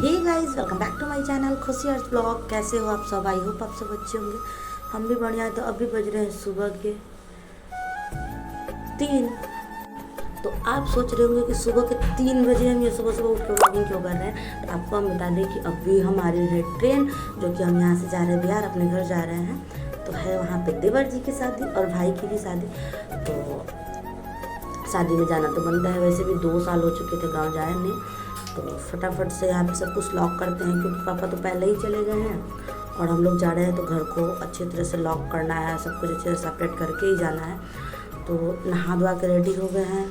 Hey guys, welcome back to my channel Khushi अर्थ blog. कैसे हो आप सब? आई होप आप सब अच्छे होंगे। हम भी बढ़िया है। तो अभी बज रहे हैं सुबह के 3। तो आप सोच रहे होंगे कि सुबह के 3 बजे हम ये सुबह सुबह उठ के व्लॉगिंग क्यों कर रहे हैं। तो आपको हम बता दें कि अभी हमारी है ट्रेन, जो कि हम यहाँ से जा रहे हैं बिहार, अपने घर जा रहे हैं। तो है वहाँ पे देवर जी की शादी और भाई की भी शादी। तो शादी में जाना तो बनता है। वैसे भी 2 साल हो चुके थे गाँव जाए नहीं। तो फटाफट से यहाँ पे सब कुछ लॉक करते हैं, क्योंकि पापा तो पहले ही चले गए हैं और हम लोग जा रहे हैं। तो घर को अच्छी तरह से लॉक करना है, सब कुछ अच्छे से सेपरेट करके ही जाना है। तो नहा धोआ के रेडी हो गए हैं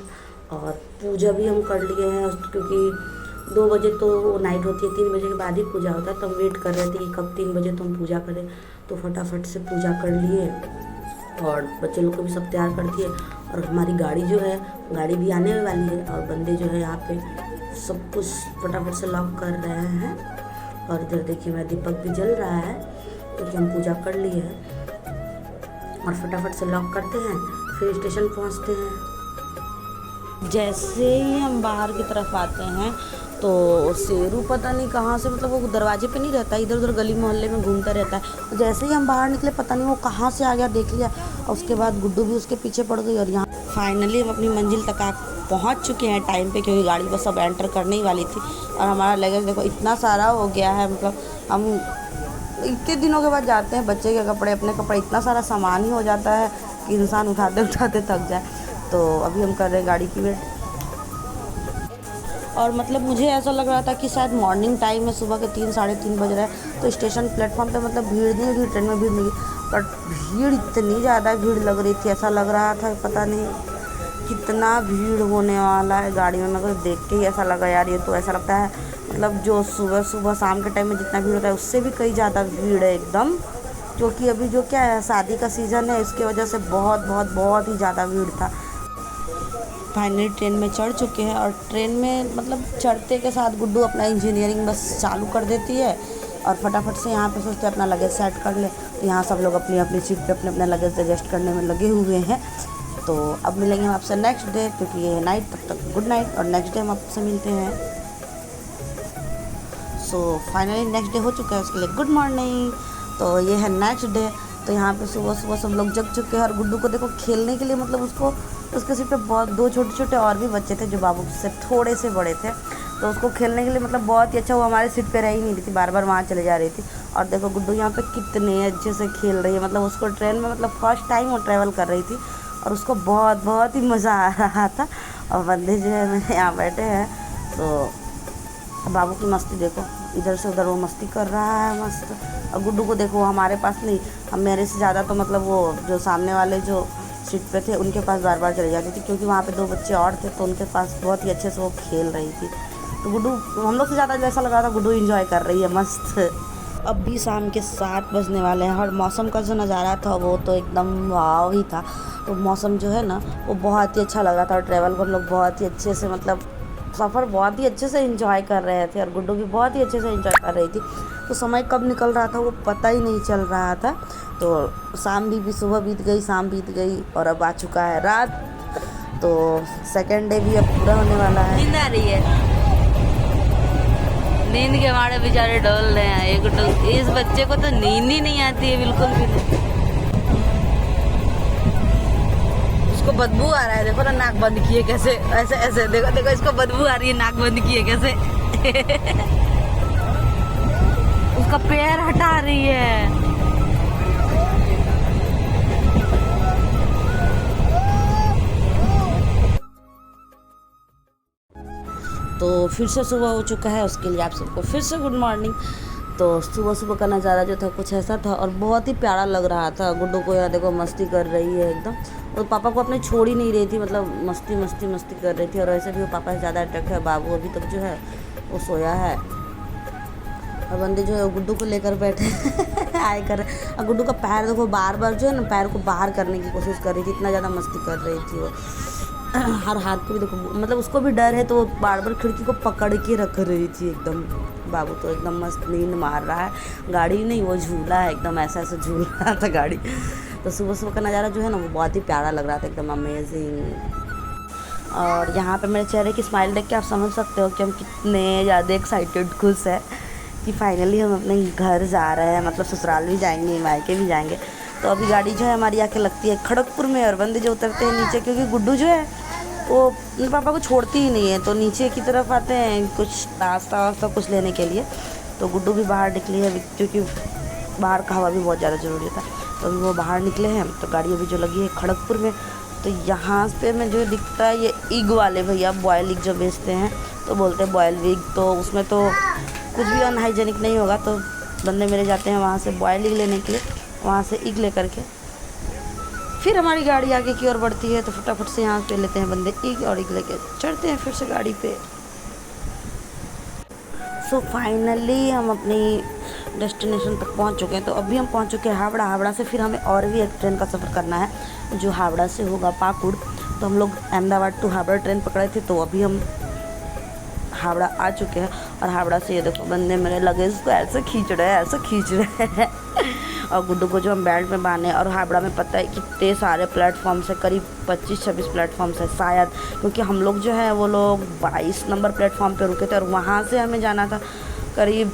और पूजा भी हम कर लिए हैं, क्योंकि 2 बजे तो नाइट होती है, 3 बजे के बाद ही पूजा होता है। तो हम वेट कर रहे थे कि कब 3 बजे तो हम पूजा करें। तो फटाफट से पूजा कर लिए और बच्चे लोग को भी सब तैयार कर दिए। और हमारी गाड़ी जो है, गाड़ी भी आने वाली है और बंदे जो है यहाँ पे सब कुछ फटाफट से लॉक कर रहे हैं। और इधर देखिए मेरा दीपक भी जल रहा है, क्योंकि हम पूजा कर लिए हैं। और फटाफट से लॉक करते हैं, फिर स्टेशन पहुंचते हैं। जैसे ही हम बाहर की तरफ आते हैं तो शेरू पता नहीं कहाँ से, मतलब वो दरवाजे पे नहीं रहता, इधर उधर गली मोहल्ले में घूमता रहता है। जैसे ही हम बाहर निकले पता नहीं वो कहाँ से आ गया, देख लिया। और उसके बाद गुड्डू भी उसके पीछे पड़ गई। और यहाँ फाइनली हम अपनी मंजिल तक पहुँच चुके हैं टाइम पे, क्योंकि गाड़ी बस अब एंटर करने ही वाली थी। और हमारा लगेज देखो इतना सारा हो गया है, मतलब हम इतने दिनों के बाद जाते हैं, बच्चे के कपड़े अपने कपड़े, इतना सारा सामान ही हो जाता है कि इंसान उठाते उठाते थक जाए। तो अभी हम कर रहे हैं गाड़ी की वेट। और मतलब मुझे ऐसा लग रहा था कि शायद मॉर्निंग टाइम में सुबह के 3 साढ़े 3 बज रहे हैं। तो स्टेशन प्लेटफॉर्म पे मतलब भीड़ नहीं थी, ट्रेन में भीड़ नहीं, बट भीड़ इतनी ज़्यादा भीड़ लग रही थी। ऐसा लग रहा था पता नहीं कितना भीड़ होने वाला है गाड़ी में। मेरे को देख के ही ऐसा लगा यार, ये तो ऐसा लगता है मतलब जो सुबह सुबह शाम के टाइम में जितना भीड़ होता है उससे भी कई ज़्यादा भीड़ है एकदम। क्योंकि अभी जो क्या है, शादी का सीज़न है, इसकी वजह से बहुत बहुत बहुत ही ज़्यादा भीड़ था। फाइनली ट्रेन में चढ़ चुके हैं और ट्रेन में मतलब चढ़ते के साथ गुड्डू अपना इंजीनियरिंग बस चालू कर देती है। और फटाफट से यहाँ पे सोचते अपना लगेज सेट कर ले। तो यहाँ सब लोग अपनी अपनी सीट पे अपने अपने लगेज एडजस्ट करने में लगे हुए हैं। तो अब मिलेंगे हम आपसे नेक्स्ट डे, क्योंकि ये है नाइट। तब तक गुड नाइट, और नेक्स्ट डे हम आपसे मिलते हैं। सो फाइनली नेक्स्ट डे हो चुका है, उसके लिए गुड मॉर्निंग। तो ये है नेक्स्ट डे। तो यहाँ पे सुबह सुबह सब लोग जग चुके हैं और गुड्डू को देखो खेलने के लिए, मतलब उसको उसके सीट पे बहुत 2 छोटे छोटे और भी बच्चे थे जो बाबू से थोड़े से बड़े थे। तो उसको खेलने के लिए मतलब बहुत ही अच्छा, वो हमारे सीट पे रह ही नहीं रही थी, बार बार वहाँ चले जा रही थी। और देखो गुड्डू यहाँ पे कितने अच्छे से खेल रही है। मतलब उसको ट्रेन में मतलब फर्स्ट टाइम वो ट्रैवल कर रही थी और उसको बहुत बहुत ही मज़ा आ रहा था। और बंदे जो है मेरे यहाँ बैठे हैं, तो बाबू की मस्ती देखो, इधर से उधर वो मस्ती कर रहा है मस्त। और गुड्डू को देखो हमारे पास नहीं, हम मेरे से ज़्यादा तो मतलब वो जो सामने वाले जो सीट पे थे उनके पास बार बार चले जाती थी, क्योंकि वहाँ पे 2 बच्चे और थे तो उनके पास बहुत ही अच्छे से वो खेल रही थी। तो गुड्डू हम लोग से ज़्यादा जैसा लग रहा था गुड्डू एंजॉय कर रही है मस्त। अब भी शाम के 7 बजने वाले हैं और मौसम का जो नज़ारा था वो तो एकदम वाव ही था। तो मौसम जो है ना वो बहुत ही अच्छा लग रहा था और ट्रैवल को हम लोग बहुत ही अच्छे से, मतलब सफ़र बहुत ही अच्छे से एंजॉय कर रहे थे। और गुड्डू भी बहुत ही अच्छे से एंजॉय कर रही थी। तो समय कब निकल रहा था वो पता ही नहीं चल रहा था। तो शाम भी सुबह बीत गई, शाम बीत गई और अब आ चुका है रात। तो सेकेंड डे भी अब पूरा होने वाला है। नींद आ रही है, नींद के मारे बेचारे डोल रहे हैं। इस बच्चे को तो नींद ही नहीं आती है बिल्कुल भी नहीं। उसको बदबू आ रहा है, देखो ना नाक बंद किए कैसे, ऐसे ऐसे देखो देखो, इसको बदबू आ रही है, नाक बंद किए कैसे। उसका पैर हटा रही है। तो फिर से सुबह हो चुका है, उसके लिए आप सबको फिर से गुड मॉर्निंग। तो सुबह सुबह का नज़ारा जो था कुछ ऐसा था और बहुत ही प्यारा लग रहा था। गुड्डू को यहाँ देखो मस्ती कर रही है एकदम, और पापा को अपने छोड़ ही नहीं रही थी, मतलब मस्ती मस्ती मस्ती कर रही थी। और वैसे भी वो पापा से ज़्यादा अट्रैक्ट है। बाबू अभी तक जो है वो सोया है और बंदे जो है गुड्डू को लेकर बैठे आए कर। और गुड्डू का पैर देखो बार बार जो है ना पैर को बाहर करने की कोशिश कर रही थी, इतना ज़्यादा मस्ती कर रही थी वो। हर हाथ को भी देखो, मतलब उसको भी डर है तो वो बार बार खिड़की को पकड़ के रख रही थी एकदम। बाबू तो एकदम मस्त नींद मार रहा है, गाड़ी नहीं वो झूला है, एकदम ऐसा ऐसा झूल रहा था गाड़ी। तो सुबह सुबह का नज़ारा जो है ना वो बहुत ही प्यारा लग रहा था, एकदम अमेजिंग। और यहाँ पे मेरे चेहरे की स्माइल देख के आप समझ सकते हो कि हम कितने ज़्यादा एक्साइटेड खुश हैं कि फाइनली हम अपने घर जा रहे हैं, मतलब ससुराल भी जाएंगे, मायके भी जाएंगे। तो अभी गाड़ी जो है हमारी आके लगती है खड़गपुर में, और बंदे जो उतरते हैं नीचे, क्योंकि गुड्डू जो है वो अपने पापा को छोड़ती ही नहीं है, तो नीचे की तरफ आते हैं कुछ नाश्ता वास्ता कुछ लेने के लिए। तो गुड्डू भी बाहर निकली है क्योंकि बाहर का हवा भी बहुत ज़्यादा ज़रूरी था, तो अभी वो बाहर निकले हैं। तो गाड़ी अभी जो लगी है खड़गपुर में। तो यहाँ पे में जो दिखता है ये इग वाले भैया बॉयल इग जो बेचते हैं, तो बोलते हैं बॉयल इग, तो उसमें तो कुछ भी अनहाइजेनिक नहीं होगा। तो बंदे मेरे जाते हैं वहाँ से बॉयल इग लेने के लिए, वहाँ से इग ले करके फिर हमारी गाड़ी आगे की ओर बढ़ती है। तो फटाफट से यहाँ पे लेते हैं बंदे इग और इग लेके चढ़ते हैं फिर से गाड़ी पे। सो फाइनली हम अपनी डेस्टिनेशन तक पहुँच चुके हैं। तो अभी हम पहुँच चुके हैं हावड़ा। हावड़ा से फिर हमें और भी एक ट्रेन का सफ़र करना है जो हावड़ा से होगा पाकुड़। तो हम लोग अहमदाबाद टू हावड़ा ट्रेन पकड़े थे, तो अभी हम हावड़ा आ चुके हैं। और हावड़ा से ये देखो बंदे मेरे लगेज को ऐसे खींच रहे हैं, ऐसे खींच रहे हैं और गुड्डू को जो हम बेल्ट में बांधे। और हावड़ा में पता है कितने सारे प्लेटफॉर्म्स है, करीब 25-26 प्लेटफॉर्म्स है शायद, क्योंकि हम लोग जो है वो लोग 22 नंबर प्लेटफॉर्म पे रुके थे और वहाँ से हमें जाना था करीब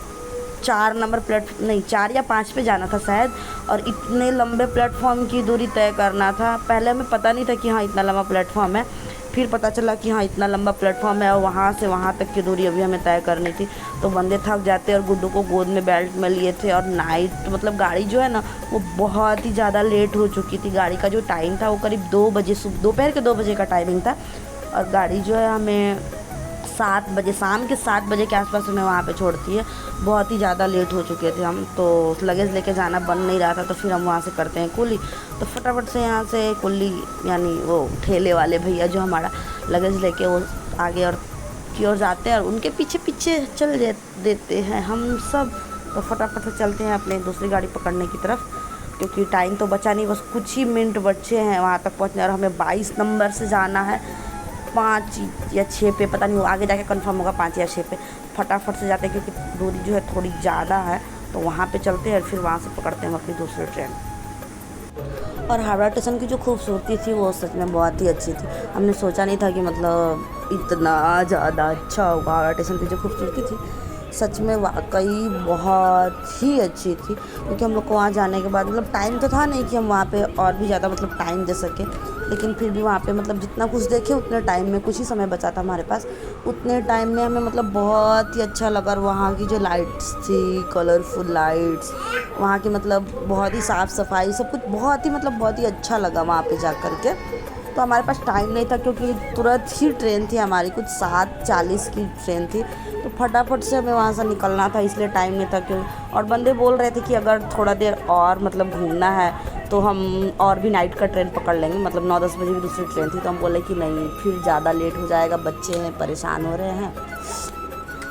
4 या 5 पे जाना था शायद। और इतने लंबे प्लेटफॉर्म की दूरी तय करना था। पहले हमें पता नहीं था कि हाँ इतना लंबा प्लेटफॉर्म है, फिर पता चला कि हाँ इतना लंबा प्लेटफॉर्म है और वहाँ से वहाँ तक की दूरी अभी हमें तय करनी थी। तो बंदे थक जाते और गुड्डू को गोद में बेल्ट में लिए थे। और नाइट मतलब गाड़ी जो है ना वो बहुत ही ज़्यादा लेट हो चुकी थी। गाड़ी का जो टाइम था वो करीब 2 बजे, दोपहर के 2 बजे का टाइमिंग था। और गाड़ी जो है हमें 7 बजे, शाम के 7 बजे के आसपास हमें वहाँ पे छोड़ती है। बहुत ही ज़्यादा लेट हो चुके थे हम, तो लगेज लेके जाना बन नहीं रहा था। तो फिर हम वहाँ से करते हैं कुली। तो फटाफट से यहाँ से कुली यानी वो ठेले वाले भैया जो हमारा लगेज लेके वो आगे और की ओर जाते हैं और उनके पीछे पीछे चल देते हैं हम सब। तो फटाफट से चलते हैं अपने दूसरी गाड़ी पकड़ने की तरफ, क्योंकि टाइम तो बचा नहीं, बस कुछ ही मिनट बचे हैं वहाँ तक पहुँचने। और हमें 22 नंबर से जाना है 5 या 6 पे, पता नहीं, आगे जाके कंफर्म होगा 5 या 6 पे। फटाफट से जाते हैं क्योंकि दूरी जो है थोड़ी ज़्यादा है। तो वहाँ पे चलते हैं और फिर वहाँ से पकड़ते हैं हम अपनी दूसरी ट्रेन। और हावड़ा स्टेशन की जो खूबसूरती थी वो सच में बहुत ही अच्छी थी। हमने सोचा नहीं था कि मतलब इतना ज़्यादा अच्छा होगा। हावड़ा स्टेशन की जो खूबसूरती थी सच में वाकई बहुत ही अच्छी थी, क्योंकि हम लोग को वहाँ जाने के बाद मतलब टाइम तो था नहीं कि हम वहाँ पे और भी ज़्यादा मतलब टाइम दे सकें, लेकिन फिर भी वहाँ पे मतलब जितना कुछ देखे उतने टाइम में, कुछ ही समय बचा था हमारे पास, उतने टाइम में हमें मतलब बहुत ही अच्छा लगा। और वहाँ की जो लाइट्स थी, कलरफुल लाइट्स, वहाँ की मतलब बहुत ही साफ़ सफाई, सब कुछ बहुत ही अच्छा लगा वहाँ पे जा कर के। तो हमारे पास टाइम नहीं था क्योंकि तुरंत ही ट्रेन थी हमारी, कुछ 7:40 की ट्रेन थी। तो फटाफट से हमें वहाँ से निकलना था, इसलिए टाइम नहीं था क्यों। और बंदे बोल रहे थे कि अगर थोड़ा देर और मतलब घूमना है तो हम और भी नाइट का ट्रेन पकड़ लेंगे, मतलब 9-10 बजे की दूसरी ट्रेन थी। तो हम बोले कि नहीं, फिर ज़्यादा लेट हो जाएगा, बच्चे हैं, परेशान हो रहे हैं,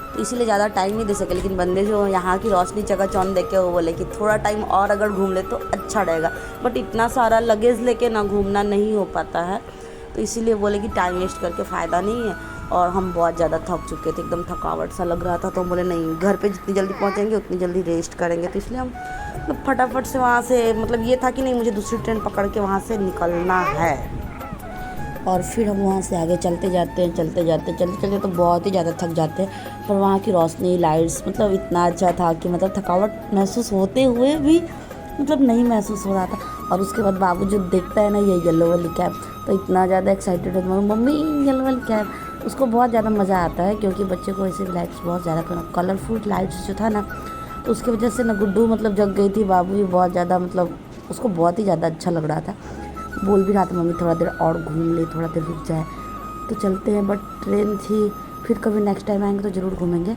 तो इसीलिए ज़्यादा टाइम नहीं दे सके। लेकिन बंदे जो यहाँ की रोशनी चकाचौंध देख के वो बोले कि थोड़ा टाइम और अगर घूम ले तो अच्छा रहेगा, बट इतना सारा लगेज लेके ना घूमना नहीं हो पाता है। तो इसीलिए बोले कि टाइम वेस्ट करके फ़ायदा नहीं है। और हम बहुत ज़्यादा थक चुके थे, एकदम थकावट सा लग रहा था। तो हम बोले नहीं, घर पे जितनी जल्दी पहुँचेंगे उतनी जल्दी रेस्ट करेंगे। तो इसलिए हम मतलब फटाफट से वहाँ से, मतलब ये था कि नहीं मुझे दूसरी ट्रेन पकड़ के वहाँ से निकलना है। और फिर हम वहाँ से आगे चलते जाते तो बहुत ही ज़्यादा थक जाते हैं। पर वहाँ की रोशनी, लाइट्स मतलब इतना अच्छा था कि मतलब थकावट महसूस होते हुए भी मतलब नहीं महसूस हो रहा था। और उसके बाद बाबू जो देखता है ना ये येलो वाली कैब, तो इतना ज़्यादा एक्साइटेड होता है, मम्मी येलो वाली कैब। उसको बहुत ज़्यादा मज़ा आता है क्योंकि बच्चे को ऐसे लाइट्स बहुत ज़्यादा कलरफुल लाइट्स जो था ना, तो उसकी वजह से ना गुड्डू मतलब जग गई थी, बाबू भी बहुत ज़्यादा मतलब उसको बहुत ही ज़्यादा अच्छा लग रहा था। बोल भी रहा था मम्मी थोड़ा देर और घूम ले, थोड़ा देर रुक जाए। तो चलते हैं, बट ट्रेन थी, फिर कभी नेक्स्ट टाइम आएंगे तो ज़रूर घूमेंगे।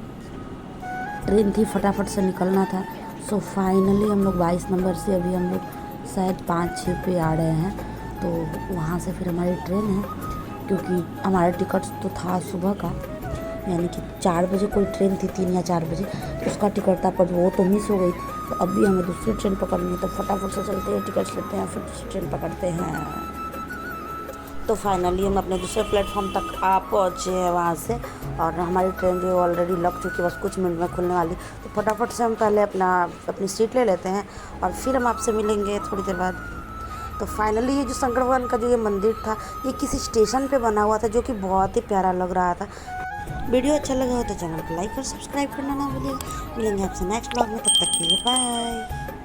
ट्रेन थी, फटाफट से निकलना था। सो फाइनली हम लोग 22 नंबर से अभी हम लोग शायद 5-6 पे आ रहे हैं। तो वहाँ से फिर हमारी ट्रेन है, क्योंकि हमारा टिकट तो था सुबह का, यानी कि 4 बजे कोई ट्रेन थी, 3 या 4 बजे, तो उसका टिकट था, पर वो तो मिस हो गई। तो अभी हमें दूसरी ट्रेन पकड़नी है, तो फटाफट से चलते हैं, टिकट लेते हैं, फिर दूसरी ट्रेन पकड़ते हैं। तो फाइनली हम अपने दूसरे प्लेटफॉर्म तक आ पहुँचे हैं वहाँ से। और हमारी ट्रेन जो ऑलरेडी लग चुकी है, बस कुछ मिनट में खुलने वाली। तो फटाफट से हम पहले अपनी सीट ले लेते हैं और फिर हम आपसे मिलेंगे थोड़ी देर बाद। तो फाइनली ये जो शंकर भगवान का जो ये मंदिर था ये किसी स्टेशन पे बना हुआ था, जो कि बहुत ही प्यारा लग रहा था। वीडियो अच्छा लगा हो तो चैनल को लाइक और सब्सक्राइब करना ना भूलिएगा। मिलेंगे आपसे नेक्स्ट ब्लॉग में, तब तक के लिए बाय।